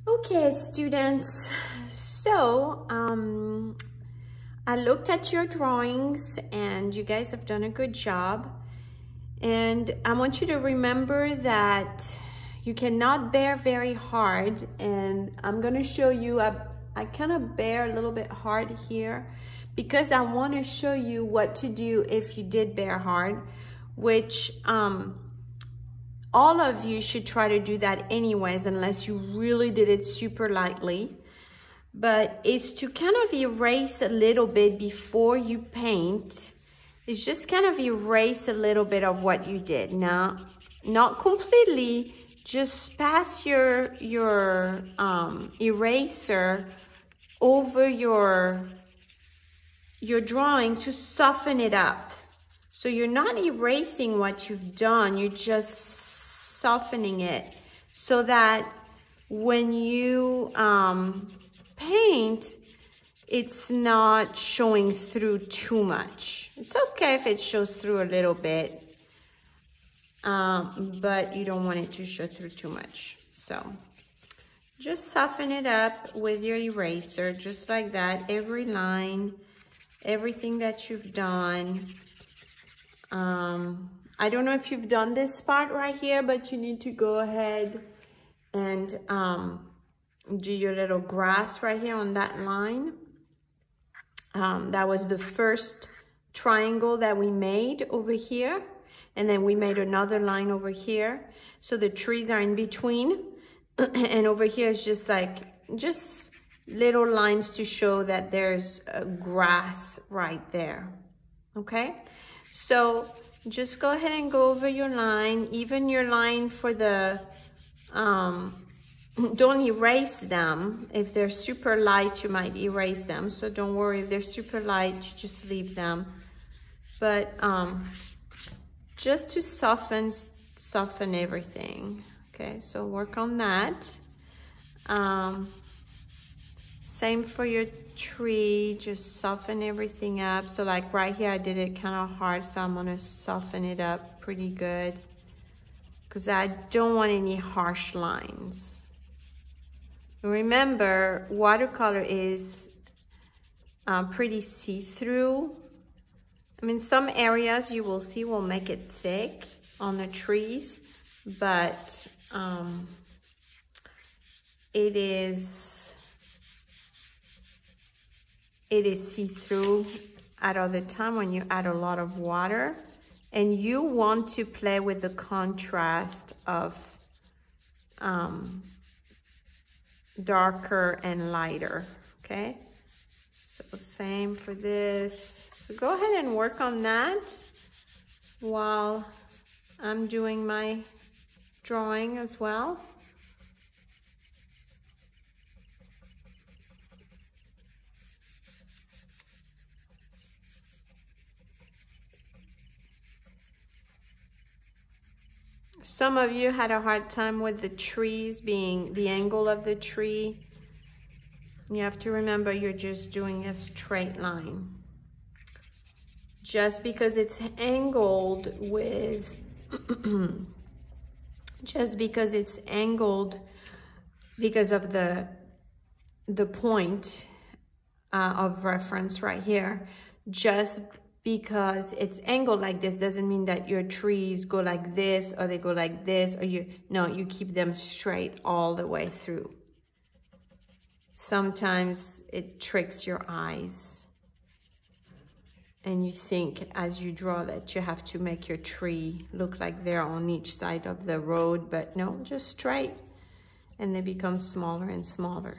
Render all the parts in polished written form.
Okay, students, so I looked at your drawings and you guys have done a good job. And I want you to remember that you cannot bear very hard. And I'm gonna show you, I kind of bear a little bit hard here because I wanna show you what to do if you did bear hard, which all of you should try to do that anyways, unless you really did it super lightly. But it's to kind of erase a little bit before you paint. It's just kind of erase a little bit of what you did. Now, not completely, just pass your eraser over your drawing to soften it up. So you're not erasing what you've done, you're just softening it so that when you paint, it's not showing through too much. It's okay if it shows through a little bit, but you don't want it to show through too much. So just soften it up with your eraser, just like that. Every line, everything that you've done. I don't know if you've done this part right here, but you need to go ahead and do your little grass right here on that line. That was the first triangle that we made over here. And then we made another line over here. So the trees are in between. And over here is just little lines to show that there's grass right there. Okay? So just go ahead and go over your line, even your line for the, don't erase them. If they're super light, you might erase them. So don't worry, if they're super light, you just leave them. But just to soften everything. Okay, so work on that. Same for your tree, just soften everything up. So like right here, I did it kind of hard, so I'm gonna soften it up pretty good because I don't want any harsh lines. Remember, watercolor is pretty see-through. I mean, some areas you will see will make it thick on the trees, but it is see-through at other time when you add a lot of water, and you want to play with the contrast of darker and lighter. Okay, so same for this. So go ahead and work on that while I'm doing my drawing as well. Some of you had a hard time with the trees being the angle of the tree. You have to remember you're just doing a straight line. Just because it's angled with, just because it's angled because of the point of reference right here, just because it's angled like this doesn't mean that your trees go like this or they go like this, or you keep them straight all the way through. Sometimes it tricks your eyes and you think as you draw that you have to make your tree look like they're on each side of the road, but no, just straight, and they become smaller and smaller.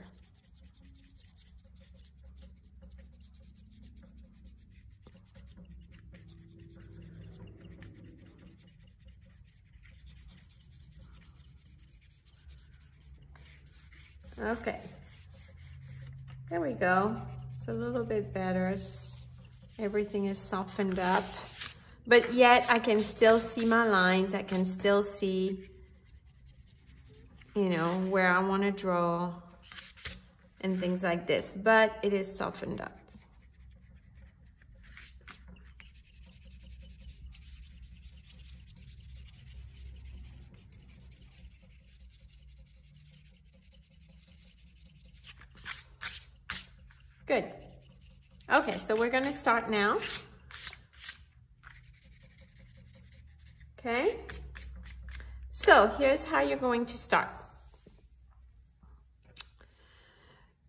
Okay, there we go. It's a little bit better. Everything is softened up, but yet I can still see my lines. I can still see, you know, where I want to draw and things like this, but it is softened up. Good. Okay, so we're gonna start now. Okay, so here's how you're going to start.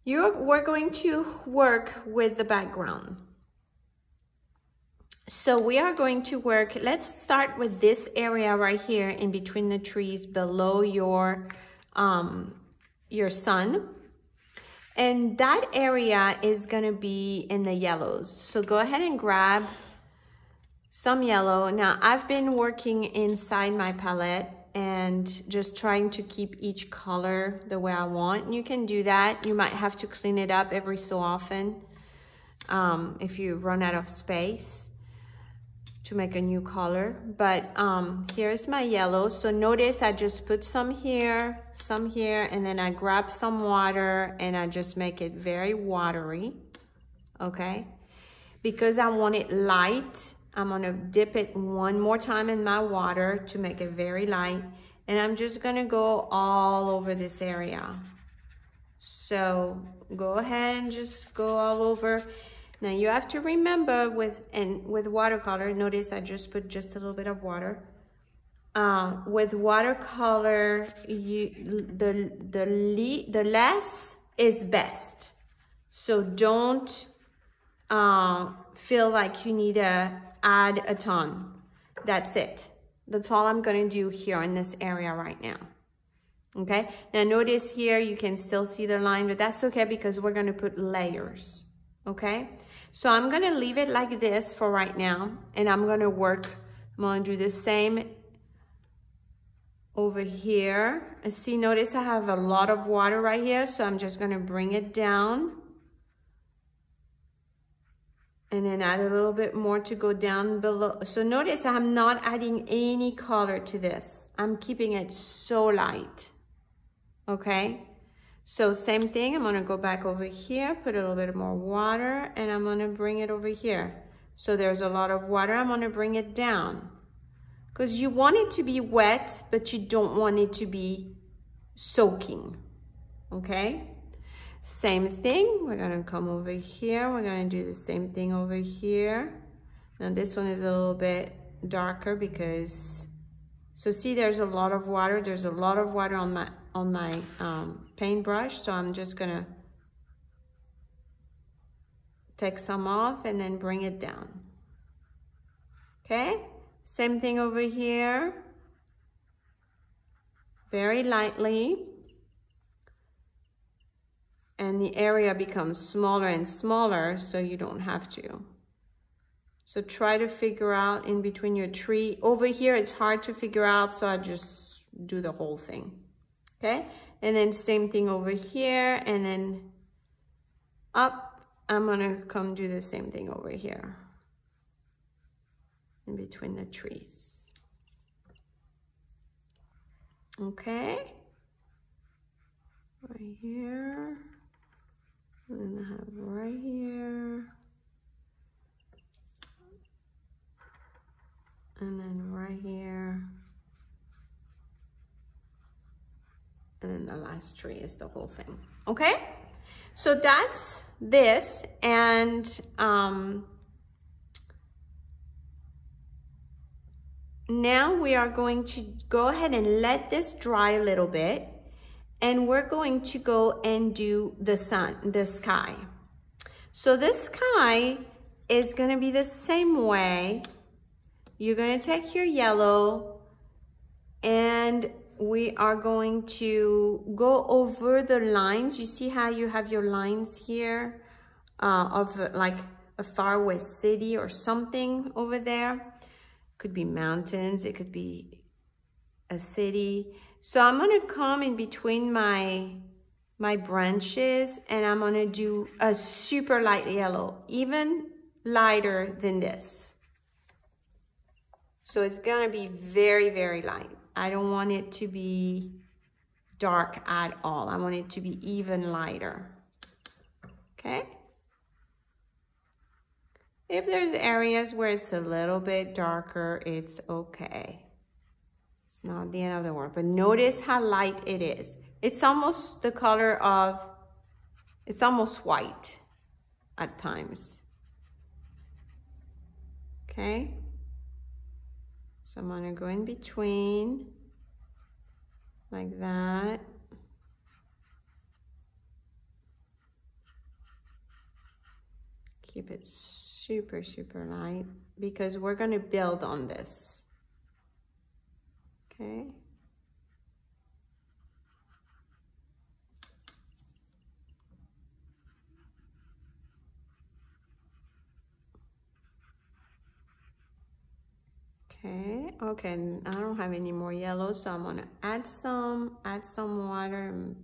We're going to work with the background. So we are going to work, let's start with this area right here in between the trees below your sun. And that area is gonna be in the yellows. So go ahead and grab some yellow. Now I've been working inside my palette and just trying to keep each color the way I want. You can do that. You might have to clean it up every so often if you run out of space to make a new color. But here's my yellow. So notice I just put some here, and then I grab some water and I just make it very watery, okay? Because I want it light, I'm gonna dip it one more time in my water to make it very light. And I'm just gonna go all over this area. So go ahead and just go all over. Now you have to remember with watercolor, notice I just put just a little bit of water. With watercolor, the less is best. So don't feel like you need to add a ton. That's it. That's all I'm gonna do here in this area right now. Okay, now notice here you can still see the line, but that's okay because we're gonna put layers. Okay, so I'm gonna leave it like this for right now, and I'm gonna do the same over here. And see, notice I have a lot of water right here, so I'm just gonna bring it down and then add a little bit more to go down below. So notice I'm not adding any color to this. I'm keeping it so light, okay? So same thing, I'm gonna go back over here, put a little bit more water, and I'm gonna bring it over here. So there's a lot of water, I'm gonna bring it down. Because you want it to be wet, but you don't want it to be soaking, okay? Same thing, we're gonna come over here, we're gonna do the same thing over here. Now this one is a little bit darker because, so see there's a lot of water, on my paintbrush, so I'm just gonna take some off and then bring it down. Okay, same thing over here, very lightly, and the area becomes smaller and smaller, so you don't have to. So try to figure out in between your tree. Over here it's hard to figure out, so I just do the whole thing. Okay, and then same thing over here, and then up, I'm gonna come do the same thing over here in between the trees. Okay, right here, and then I have right here, and then right here. And then the last tree is the whole thing, okay? So that's this, and now we are going to go ahead and let this dry a little bit, and we're going to go and do the sky. So the sky is gonna be the same way. You're gonna take your yellow, and we are going to go over the lines. You see how you have your lines here of like a faraway city or something over there? Could be mountains, it could be a city. So I'm gonna come in between my branches, and I'm gonna do a super light yellow, even lighter than this. So it's gonna be very, very light. I don't want it to be dark at all. I want it to be even lighter, okay? If there's areas where it's a little bit darker, it's okay. It's not the end of the world, but notice how light it is. It's almost the color of, it's almost white, at times. Okay, so I'm gonna go in between like that. Keep it super, super light because we're gonna build on this. Okay. Okay, I don't have any more yellow, so I'm gonna add some water and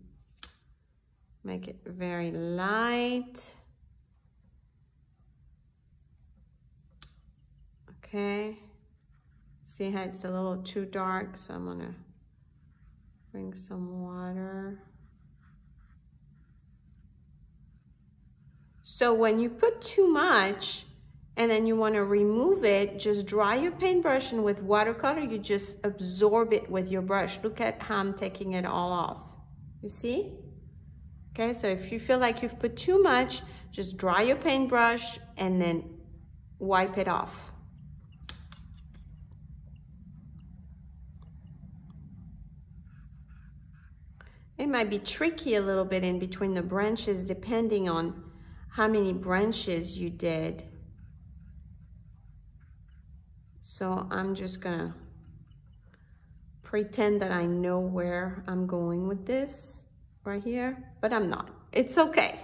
make it very light. Okay, see how it's a little too dark, so I'm gonna bring some water. So when you put too much and then you want to remove it, just dry your paintbrush, and with watercolor, you just absorb it with your brush. Look at how I'm taking it all off. You see? Okay, so if you feel like you've put too much, just dry your paintbrush and then wipe it off. It might be tricky a little bit in between the branches depending on how many branches you did. So I'm just gonna pretend that I know where I'm going with this right here, but I'm not. It's okay.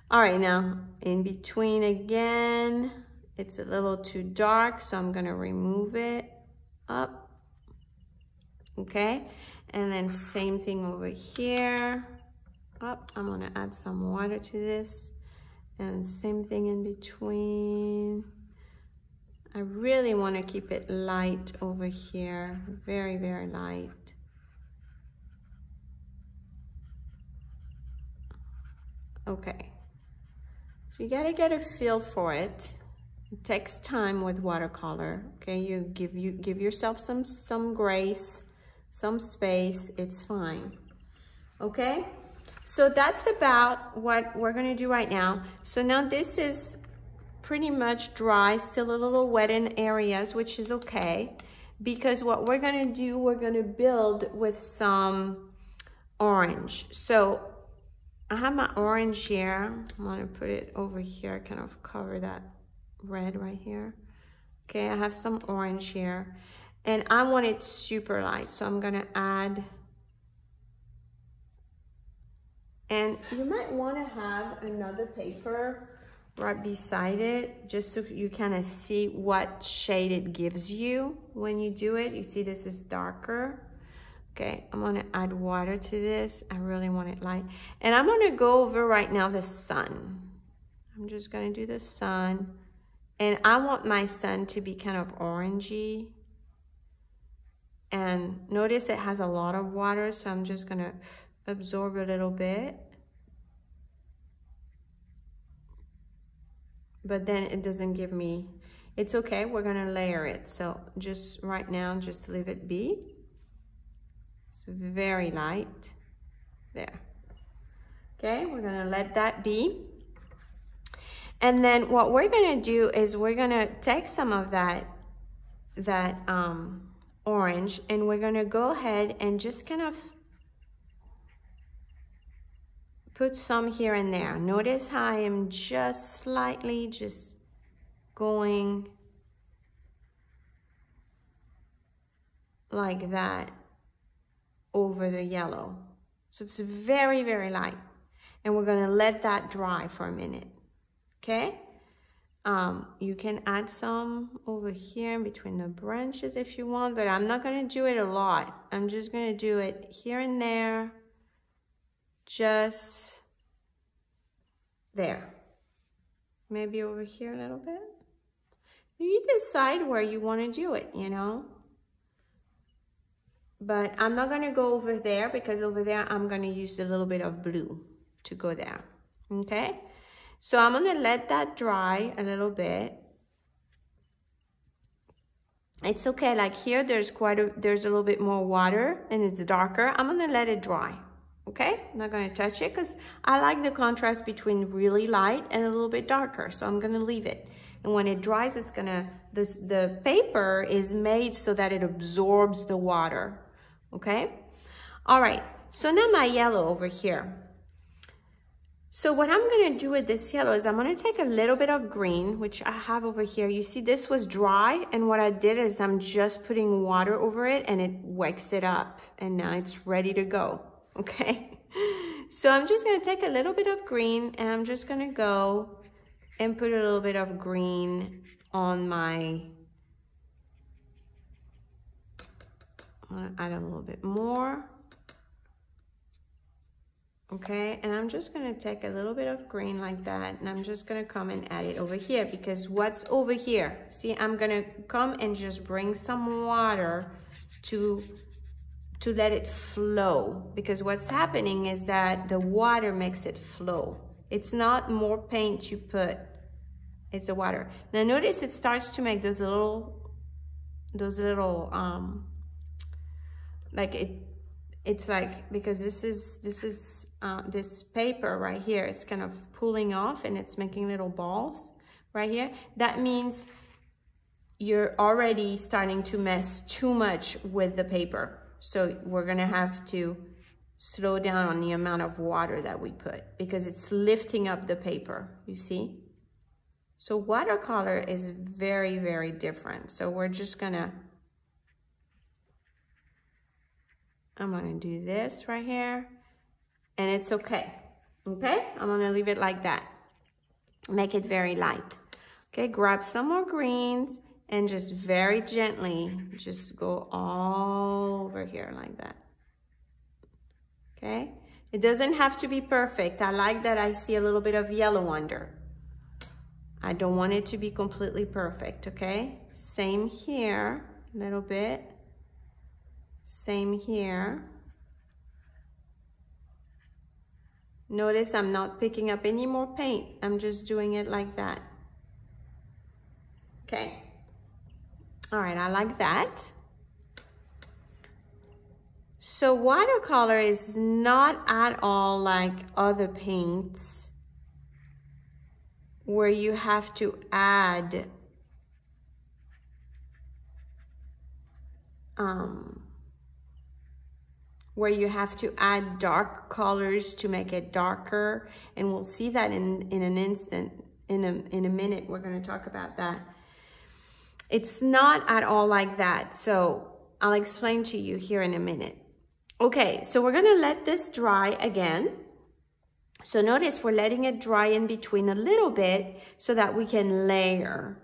All right, now in between again, it's a little too dark, so I'm gonna remove it up. Okay, and then same thing over here. Up, I'm gonna add some water to this, and same thing in between. I really want to keep it light over here, very, very light. Okay, so you gotta get a feel for it. It takes time with watercolor. Okay, you give yourself some grace, some space. It's fine. Okay, so that's about what we're gonna do right now. So now this is pretty much dry, still a little wet in areas, which is okay, because what we're gonna do, we're gonna build with some orange. So I have my orange here. I'm gonna put it over here, kind of cover that red right here. Okay, I have some orange here, and I want it super light, so I'm gonna add. And you might wanna have another paper right beside it, just so you kind of see what shade it gives you when you do it. You see this is darker. Okay, I'm gonna add water to this. I really want it light. And I'm gonna go over right now the sun. I'm just gonna do the sun. And I want my sun to be kind of orangey. And notice it has a lot of water, so I'm just gonna absorb a little bit. But then it doesn't give me, it's okay, we're gonna layer it. So just right now, just leave it be. It's very light, there. Okay, we're gonna let that be. And then what we're gonna do is we're gonna take some of that orange, and we're gonna go ahead and just kind of put some here and there. Notice how I am just slightly just going like that over the yellow. So it's very, very light. And we're gonna let that dry for a minute, okay? You can add some over here in between the branches if you want, but I'm not gonna do it a lot. I'm just gonna do it here and there. Just there. Maybe over here a little bit. You decide where you want to do it, you know. But I'm not going to go over there, because over there I'm going to use a little bit of blue to go there. Okay? So I'm going to let that dry a little bit. It's okay, like here there's a little bit more water and it's darker. I'm going to let it dry. Okay, I'm not gonna touch it because I like the contrast between really light and a little bit darker, so I'm gonna leave it. And when it dries, it's gonna, the paper is made so that it absorbs the water, okay? All right, so now my yellow over here. So what I'm gonna do with this yellow is I'm gonna take a little bit of green, which I have over here. You see this was dry, and what I did is I'm just putting water over it and it wakes it up, and now it's ready to go, okay? So I'm just gonna take a little bit of green and I'm just gonna go and put a little bit of green on my, I'm gonna add a little bit more. Okay, and I'm just gonna take a little bit of green like that, and I'm just gonna come and add it over here, because what's over here, see, I'm gonna come and just bring some water to let it flow, because what's happening is that the water makes it flow. It's not more paint you put, it's the water. Now notice it starts to make those little like it's like, because this paper right here, it's kind of pulling off and it's making little balls right here. That means you're already starting to mess too much with the paper. So we're gonna have to slow down on the amount of water that we put, because it's lifting up the paper, you see? So watercolor is very, very different. So we're just gonna, I'm gonna do this right here, and it's okay, okay? I'm gonna leave it like that. Make it very light. Okay, grab some more greens and just very gently, just go all over here like that. Okay, it doesn't have to be perfect. I like that I see a little bit of yellow under. I don't want it to be completely perfect, okay? Same here, a little bit. Same here. Notice I'm not picking up any more paint. I'm just doing it like that. Okay. All right, I like that. So watercolor is not at all like other paints where you have to add dark colors to make it darker, and we'll see that in an instant. In a minute, we're going to talk about that. It's not at all like that, so I'll explain to you here in a minute. Okay, so we're going to let this dry again. So notice we're letting it dry in between a little bit so that we can layer.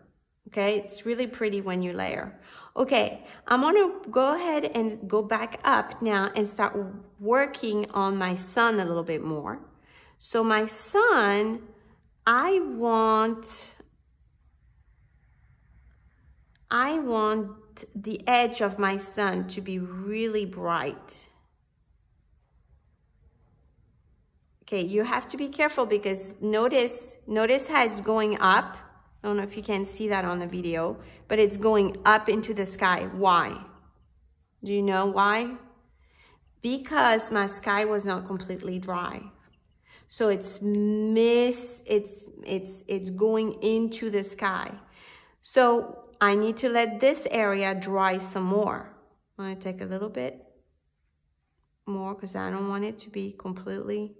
Okay, it's really pretty when you layer. Okay, I'm gonna go ahead and go back up now and start working on my sun a little bit more. So my sun, I want the edge of my sun to be really bright. Okay, you have to be careful because notice how it's going up. I don't know if you can see that on the video, but it's going up into the sky. Why? Do you know why? Because my sky was not completely dry. So it's going into the sky. So I need to let this area dry some more. I'm gonna take a little bit more because I don't want it to be completely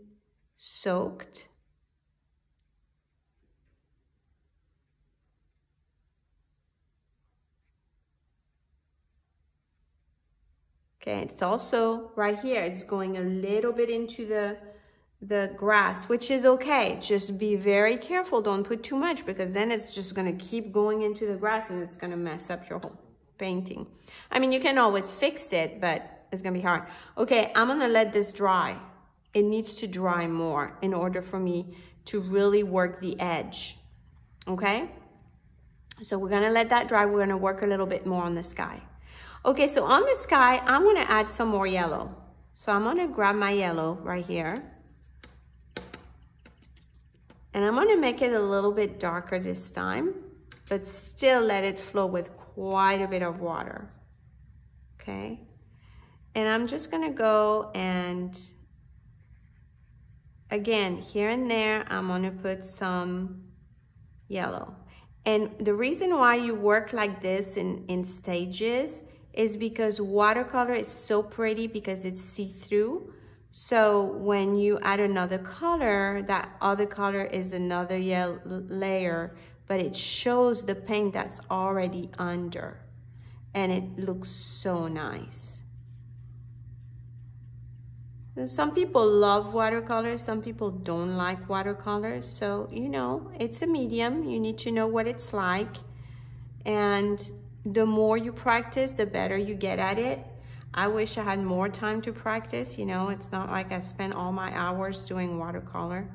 soaked. Okay, it's also right here, it's going a little bit into the grass, which is okay. Just be very careful, don't put too much, because then it's just gonna keep going into the grass and it's gonna mess up your whole painting. I mean, you can always fix it, but it's gonna be hard. Okay, I'm gonna let this dry. It needs to dry more in order for me to really work the edge, okay? So we're gonna let that dry. We're gonna work a little bit more on the sky. Okay, so on the sky, I'm gonna add some more yellow. So I'm gonna grab my yellow right here. And I'm gonna make it a little bit darker this time, but still let it flow with quite a bit of water, okay? And I'm just gonna go and again, here and there, I'm gonna put some yellow. And the reason why you work like this in stages is because watercolor is so pretty because it's see-through. So when you add another color, that other color is another yellow layer, but it shows the paint that's already under. And it looks so nice. Some people love watercolors, some people don't like watercolors. So, you know, it's a medium. You need to know what it's like. And the more you practice, the better you get at it. I wish I had more time to practice. You know, it's not like I spend all my hours doing watercolor.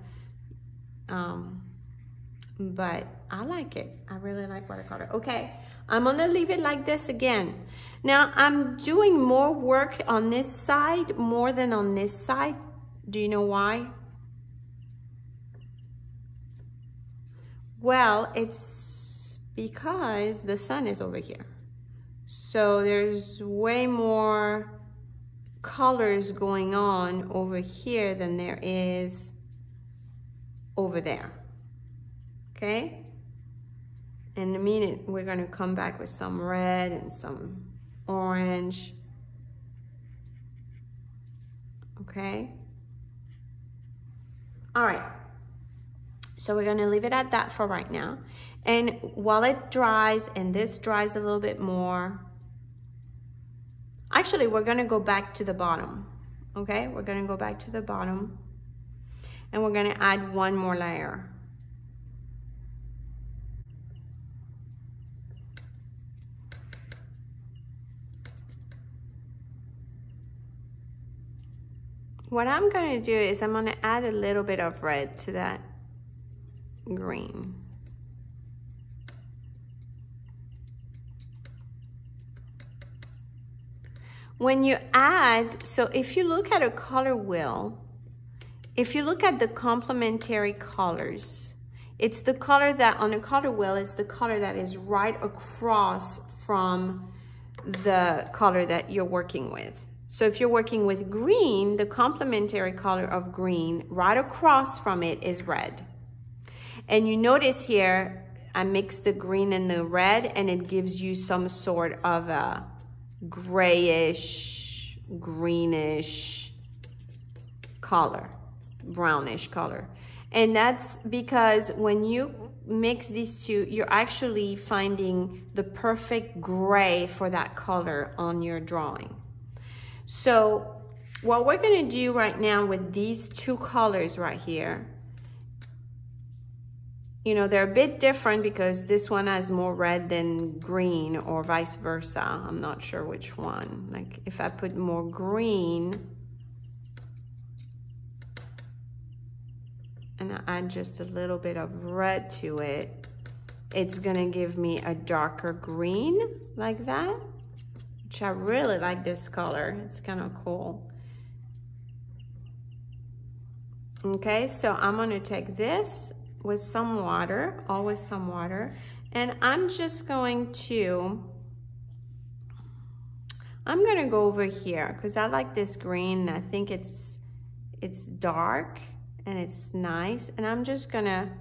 But I like it. I really like watercolor. Okay, I'm gonna leave it like this again. Now I'm doing more work on this side more than on this side. Do you know why? Well, it's because the sun is over here. So there's way more colors going on over here than there is over there. Okay? In a minute, we're gonna come back with some red and some orange. Okay? All right. So we're gonna leave it at that for right now. And while it dries, and this dries a little bit more, actually, we're gonna go back to the bottom. Okay? We're gonna go back to the bottom, and we're gonna add one more layer. What I'm gonna do is I'm gonna add a little bit of red to that green. When you add, so if you look at a color wheel, if you look at the complementary colors, it's the color that, on a color wheel, it's the color that is right across from the color that you're working with. So if you're working with green, the complementary color of green, right across from it is red. And you notice here, I mixed the green and the red, and it gives you some sort of a grayish, greenish color, brownish color. And that's because when you mix these two, you're actually finding the perfect gray for that color on your drawing. So what we're gonna do right now with these two colors right here, you know, they're a bit different because this one has more red than green, or vice versa. I'm not sure which one. Like if I put more green and I add just a little bit of red to it, it's gonna give me a darker green like that, which I really like this color. It's kind of cool. Okay, so I'm gonna take this with some water, always some water, and I'm just going to, I'm gonna go over here because I like this green. I think it's dark and it's nice, and I'm just gonna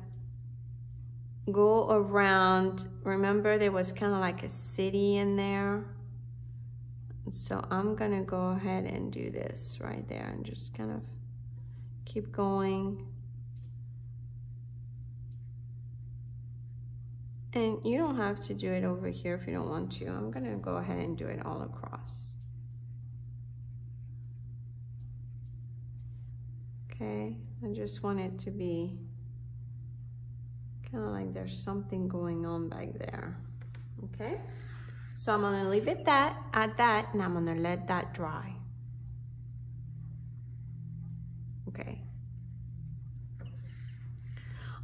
go around. Remember, there was kind of like a city in there. So I'm gonna go ahead and do this right there and just kind of keep going. And you don't have to do it over here if you don't want to. I'm gonna go ahead and do it all across. Okay, I just want it to be kind of like there's something going on back there. Okay? So I'm gonna leave it at that, and I'm gonna let that dry. Okay.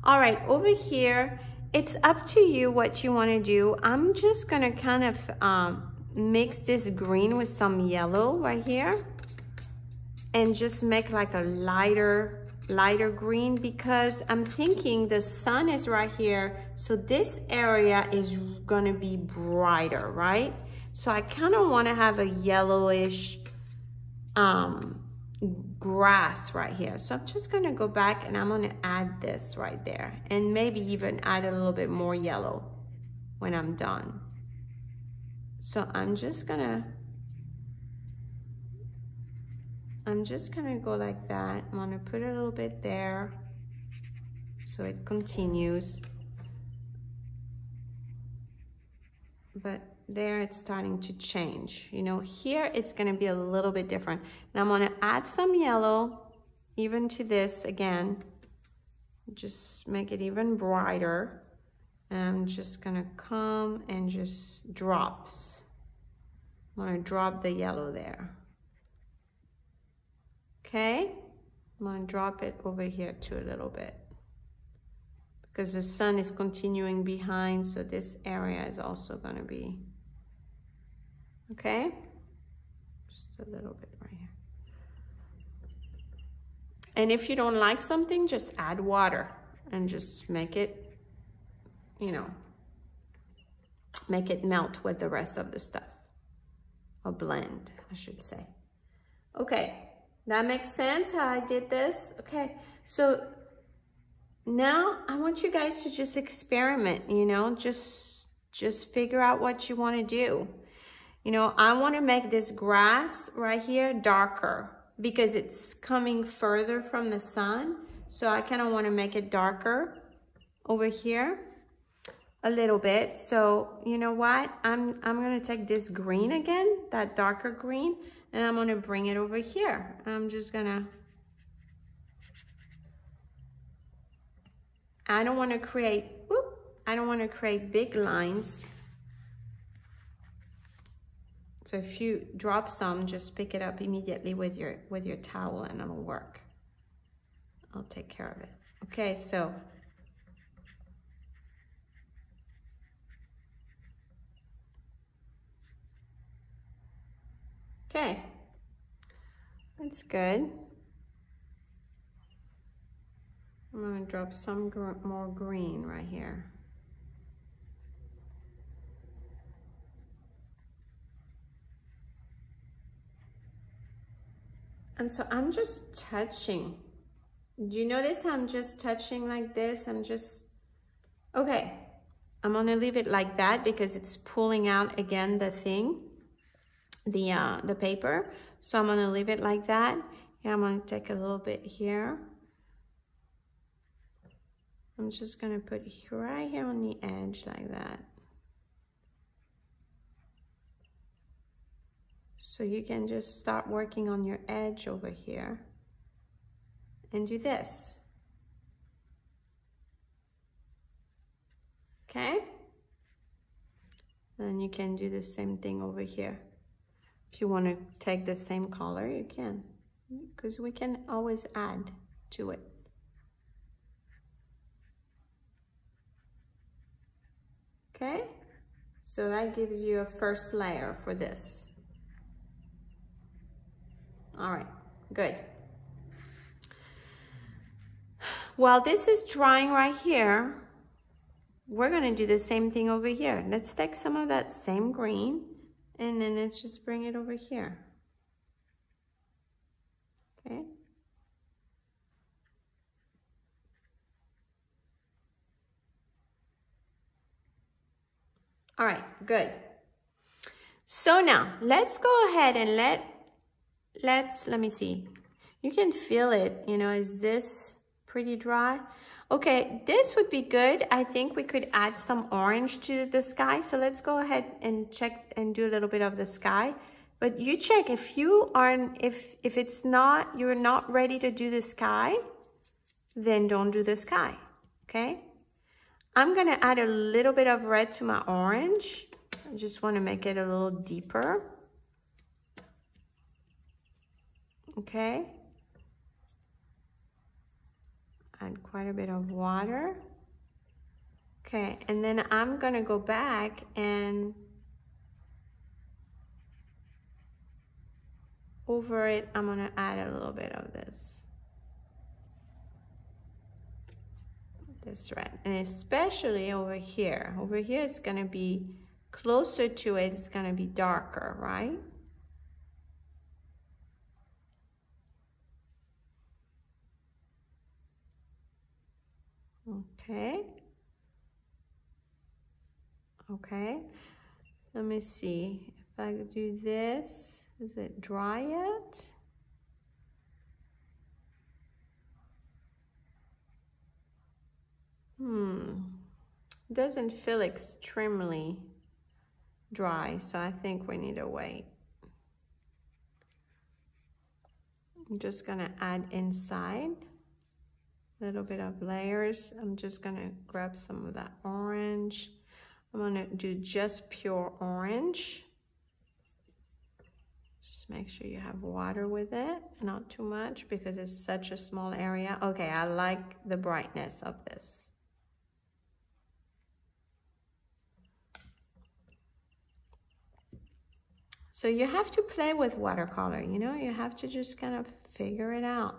All right, over here, it's up to you what you wanna do. I'm just gonna kind of mix this green with some yellow right here and just make like a lighter green, because I'm thinking the sun is right here, so this area is gonna be brighter, right? So I kind of want to have a yellowish grass right here. So I'm just gonna go back and I'm gonna add this right there, and maybe even add a little bit more yellow when I'm done. So I'm just gonna go like that. I'm gonna put a little bit there so it continues. But there it's starting to change. You know, here it's gonna be a little bit different. And I'm gonna add some yellow even to this again. Just make it even brighter. And I'm just gonna come and just drops. I'm gonna drop the yellow there. Okay? I'm gonna drop it over here too a little bit, because the sun is continuing behind, so this area is also gonna be, okay? Just a little bit right here. And if you don't like something, just add water and just make it, you know, make it melt with the rest of the stuff. Or blend, I should say. Okay, that makes sense how I did this? Okay, so now I want you guys to just experiment, you know, just figure out what you want to do. You know, I want to make this grass right here darker because it's coming further from the sun. So I kind of want to make it darker over here a little bit. So you know what? I'm going to take this green again, that darker green, and I'm going to bring it over here. I'm just going to, I don't want to create big lines. So if you drop some, just pick it up immediately with your towel and it'll work. I'll take care of it. Okay, so okay, that's good. I'm going to drop some more green right here. And so I'm just touching. Do you notice how I'm just touching like this? I'm just, okay. I'm going to leave it like that because it's pulling out again the thing, the paper. So I'm going to leave it like that. Yeah, I'm going to take a little bit here. I'm just going to put right here on the edge like that. So you can just start working on your edge over here and do this. Okay? Then you can do the same thing over here. If you want to take the same color, you can, because we can always add to it. Okay? So that gives you a first layer for this. All right, good. While this is drying right here, we're gonna do the same thing over here. Let's take some of that same green and then let's just bring it over here. Okay. All right, good. So now let's go ahead and let me see. You can feel it, you know, is this pretty dry? Okay, this would be good. I think we could add some orange to the sky. So let's go ahead and check and do a little bit of the sky. But you check if you aren't, if it's not, you're not ready to do the sky, then don't do the sky, okay? I'm gonna add a little bit of red to my orange. I just wanna make it a little deeper. Okay. Add quite a bit of water. Okay, and then I'm gonna go back and over it, I'm gonna add a little bit of this red, and especially over here. Over here, it's gonna be closer to it, it's gonna be darker, right? Okay. Okay. Let me see if I do this. Is it dry yet? It doesn't feel extremely dry, so I think we need to wait. I'm just gonna add inside a little bit of layers. I'm just gonna grab some of that orange. I'm gonna do just pure orange. Just make sure you have water with it, not too much because it's such a small area. Okay, I like the brightness of this. So you have to play with watercolor, you know, you have to just kind of figure it out.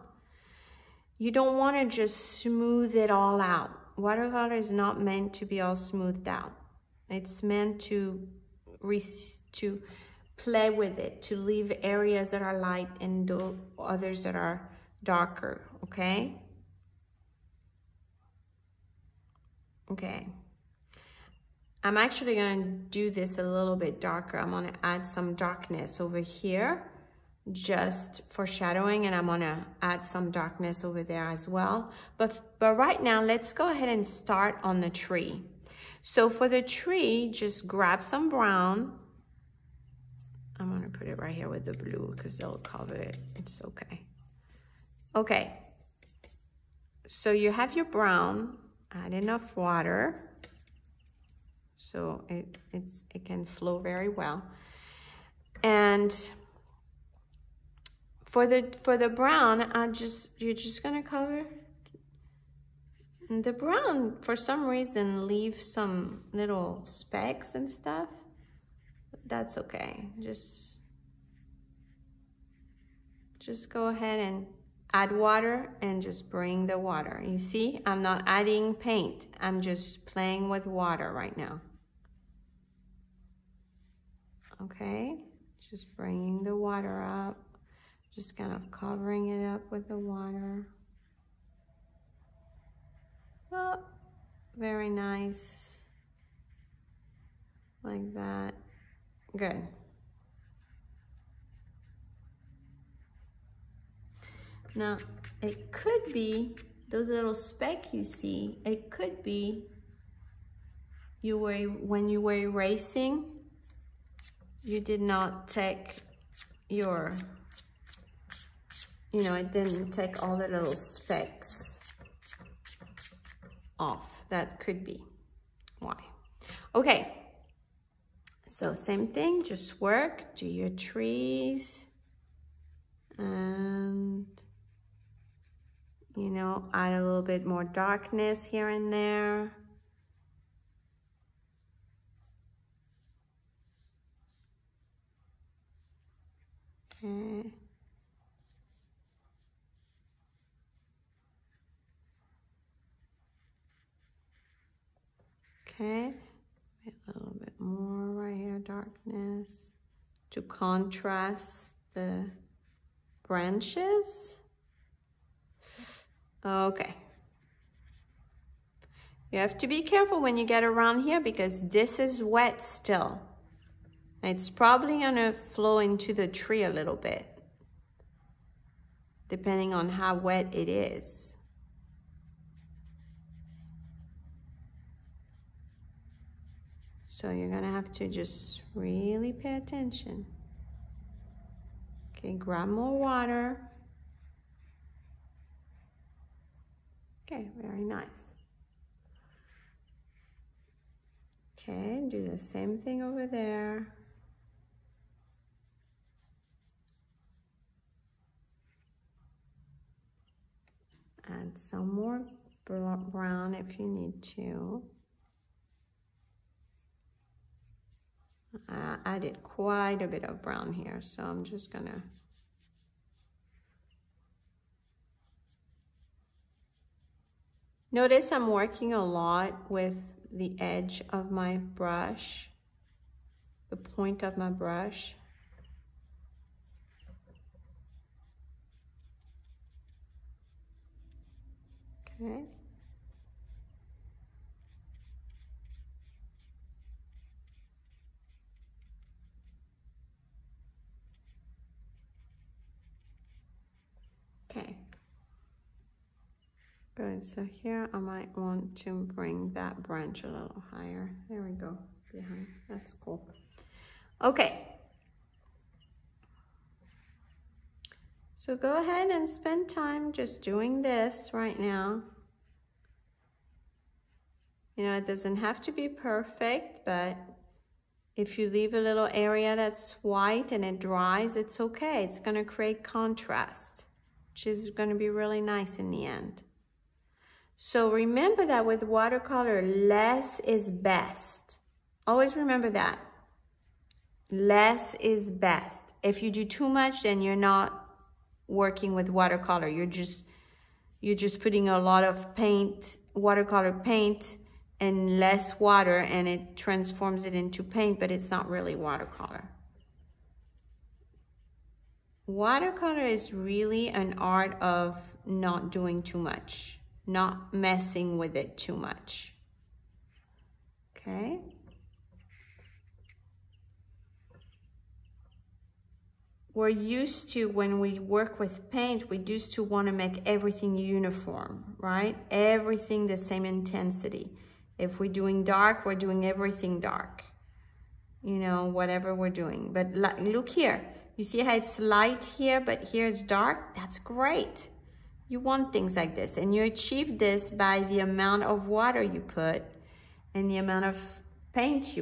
You don't want to just smooth it all out. Watercolor is not meant to be all smoothed out. It's meant to play with it, to leave areas that are light and others that are darker, okay? Okay. I'm actually going to do this a little bit darker. I'm going to add some darkness over here just for shadowing, and I'm going to add some darkness over there as well. But right now, let's go ahead and start on the tree. So for the tree, just grab some brown. I'm going to put it right here with the blue because they'll cover it. It's okay. Okay. So you have your brown. Add enough water so it can flow very well. And for the brown, you're just gonna cover the brown. For some reason, leave some little specks and stuff. That's okay. Just go ahead and add water and just bring the water. You see, I'm not adding paint. I'm just playing with water right now. Okay, just bringing the water up, just kind of covering it up with the water. Oh, very nice, like that. Good. Now, it could be, those little specks you see, it could be when you were erasing, you did not take your, it didn't take all the little specks off. That could be why. Okay, so same thing, just work, do your trees, and add a little bit more darkness here and there. Okay. Okay, a little bit more right here, darkness, to contrast the branches. Okay. You have to be careful when you get around here because this is wet still. It's probably gonna flow into the tree a little bit, depending on how wet it is. So you're gonna have to just really pay attention. Okay, grab more water. Okay, very nice. Okay, do the same thing over there. Add some more brown if you need to. I added quite a bit of brown here, so I'm just gonna notice I'm working a lot with the edge of my brush, the point of my brush. Okay. Okay. Good, so here I might want to bring that branch a little higher. There we go, behind, that's cool. Okay. So go ahead and spend time just doing this right now. You know, it doesn't have to be perfect, but if you leave a little area that's white and it dries, it's okay. It's gonna create contrast, which is gonna be really nice in the end. So remember that with watercolor, less is best. Always remember that. Less is best. If you do too much, then you're not working with watercolor. You're just putting a lot of paint, watercolor paint, and less water, and it transforms it into paint, but it's not really watercolor. Watercolor is really an art of not doing too much, not messing with it too much. Okay? We're used to, when we work with paint, we used to want to make everything uniform, right? Everything the same intensity. If we're doing dark, we're doing everything dark. You know, whatever we're doing. But look here. You see how it's light here, but here it's dark? That's great. You want things like this. And you achieve this by the amount of water you put and the amount of paint you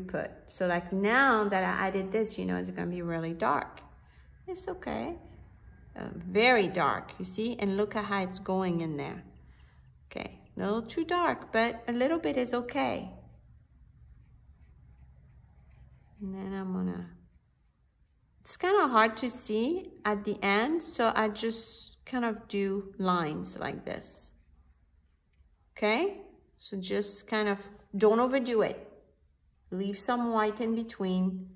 put. So like now that I added this, you know it's gonna be really dark. It's okay. Very dark, you see? And look at how it's going in there. Okay, a little too dark, but a little bit is okay. And then I'm gonna, it's kind of hard to see at the end, so I just kind of do lines like this. Okay? So just kind of, don't overdo it. Leave some white in between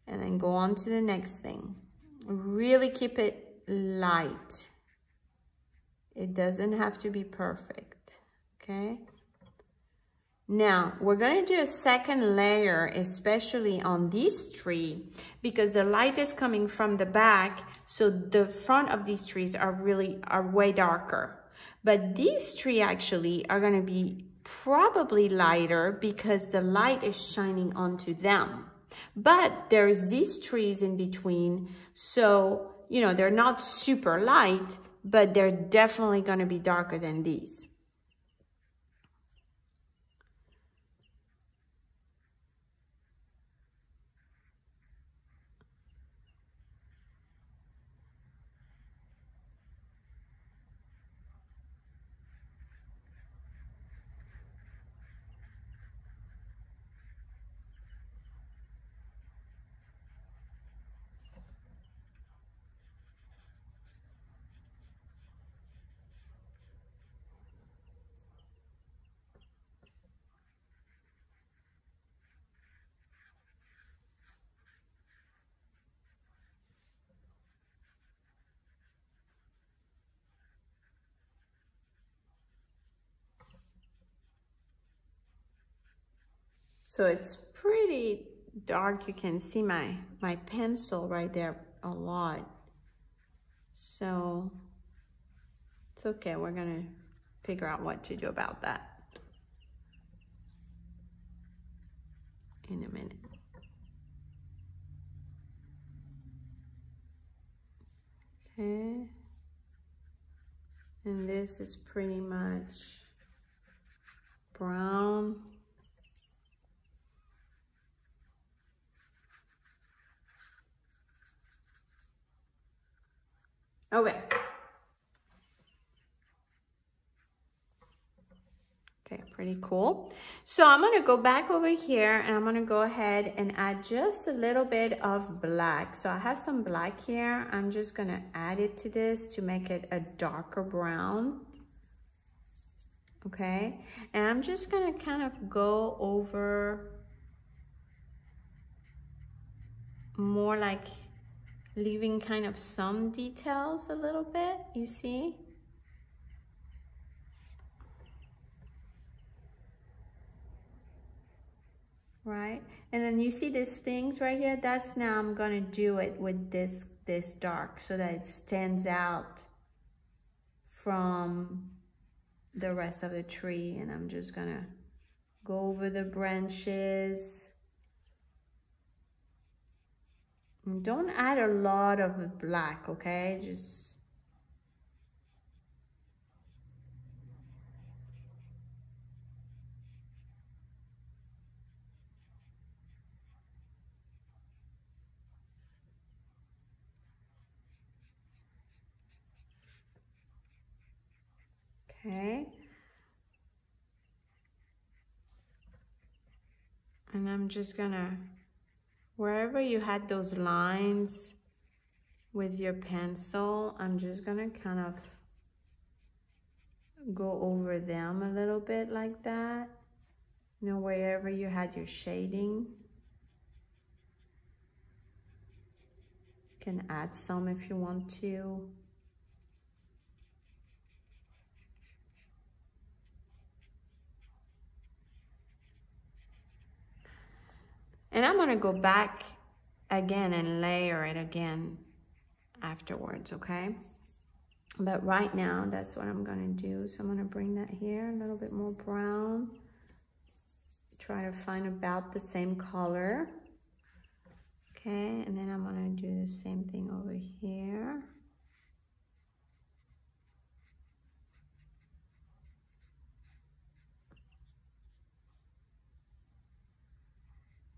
and then go on to the next thing. Really keep it light. It doesn't have to be perfect, okay? Now, we're gonna do a second layer, especially on these trees, because the light is coming from the back, so the front of these trees are way darker. But these trees actually are gonna be probably lighter because the light is shining onto them. But there's these trees in between, so, you know, they're not super light, but they're definitely gonna be darker than these. So it's pretty dark. You can see my pencil right there a lot. So it's okay. We're gonna figure out what to do about that in a minute. Okay. And this is pretty much brown. Okay. Okay, pretty cool. So I'm gonna go back over here and I'm gonna go ahead and add just a little bit of black. So I have some black here. I'm just gonna add it to this to make it a darker brown. Okay, and I'm just gonna kind of go over more like leaving kind of some details a little bit, you see? Right? And then you see these things right here? That's now I'm gonna do it with this dark so that it stands out from the rest of the tree, and I'm just gonna go over the branches. And don't add a lot of black, okay? Just okay. And I'm just gonna, wherever you had those lines with your pencil, I'm just gonna kind of go over them a little bit like that. You know, wherever you had your shading. You can add some if you want to. And I'm gonna go back again and layer it again afterwards, okay? But right now, that's what I'm gonna do. So I'm gonna bring that here, a little bit more brown. Try to find about the same color. Okay, and then I'm gonna do the same thing over here.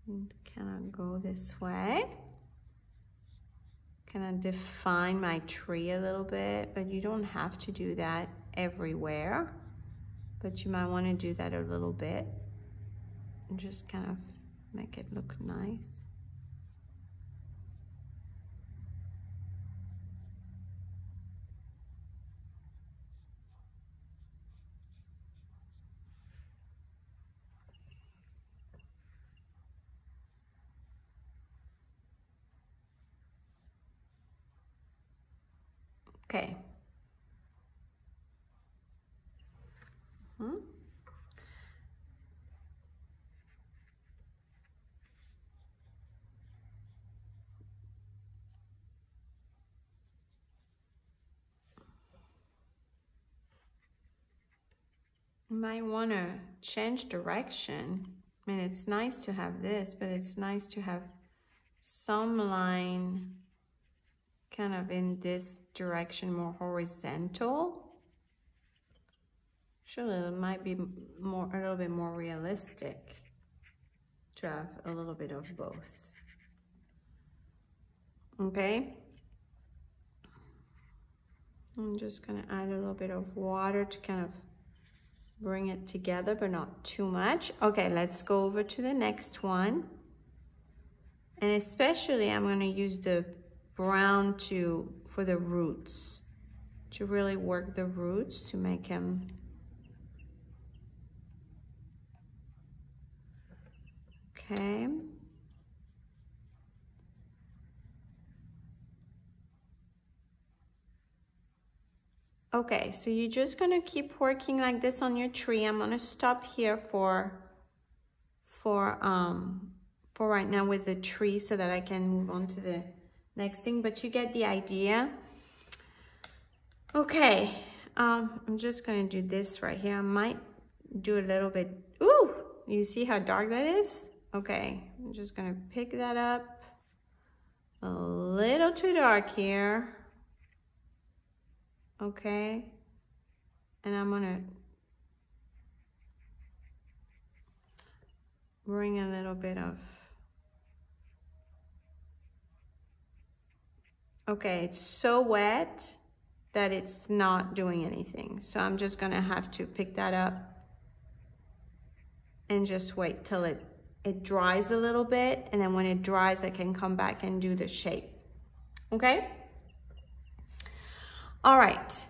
And kind of go this way. Kind of define my tree a little bit, but you don't have to do that everywhere. But you might want to do that a little bit. And just kind of make it look nice. Okay. You might want to change direction. I mean, it's nice to have this, but it's nice to have some line kind of in this direction, more horizontal. Actually, it might be more, a little bit more realistic to have a little bit of both. Okay. I'm just gonna add a little bit of water to kind of bring it together, but not too much. Okay, let's go over to the next one. And especially I'm gonna use the brown for the roots, to really work the roots to make them okay. Okay, so you're just gonna keep working like this on your tree. I'm gonna stop here for right now with the tree so that I can move on to the next thing, but you get the idea. Okay, I'm just gonna do this right here. I might do a little bit, ooh, you see how dark that is? Okay, I'm just gonna pick that up. A little too dark here. Okay, and I'm gonna bring a little bit of, okay, it's so wet that it's not doing anything. So I'm just gonna have to pick that up and just wait till it dries a little bit. And then when it dries, I can come back and do the shape, okay? All right,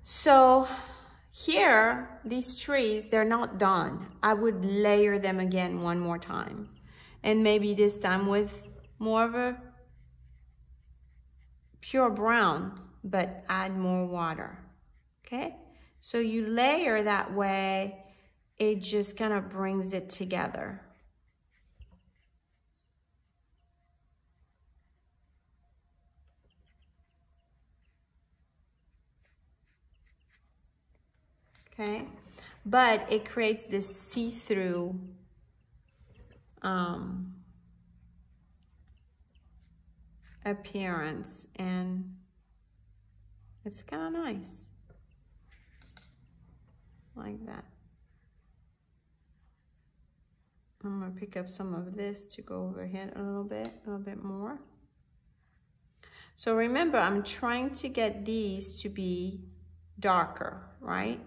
so here, these trees, they're not done. I would layer them again one more time. And maybe this time with more of a pure brown, but add more water, okay? So you layer that way, it just kind of brings it together. okay? But it creates this see-through appearance, and it's kind of nice, like that. I'm gonna pick up some of this to go overhead a little bit more. So remember, I'm trying to get these to be darker, right?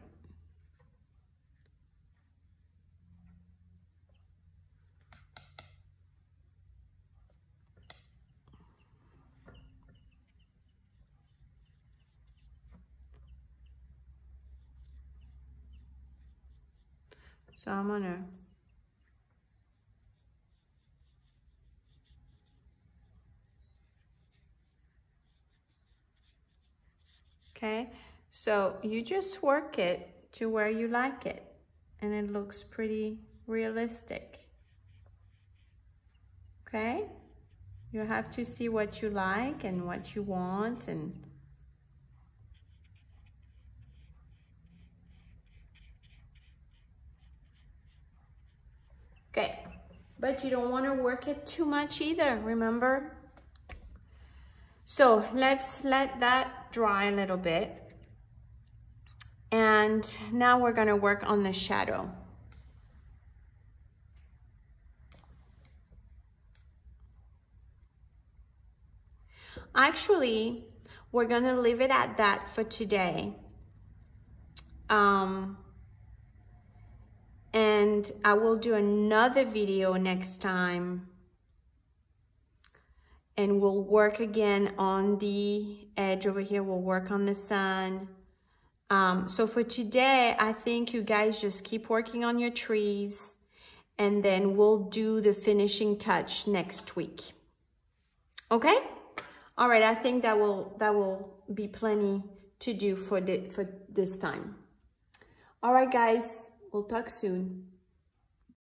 So I'm gonna okay, so you just work it to where you like it, and it looks pretty realistic. Okay, you have to see what you like and what you want, and okay, but you don't want to work it too much either, remember? So let's let that dry a little bit. And now we're gonna work on the shadow. Actually, we're gonna leave it at that for today. And I will do another video next time, and we'll work again on the edge over here. We'll work on the sun. So for today, I think you guys just keep working on your trees, and then we'll do the finishing touch next week. Okay? All right, I think that will be plenty to do for this time. All right, guys, we'll talk soon.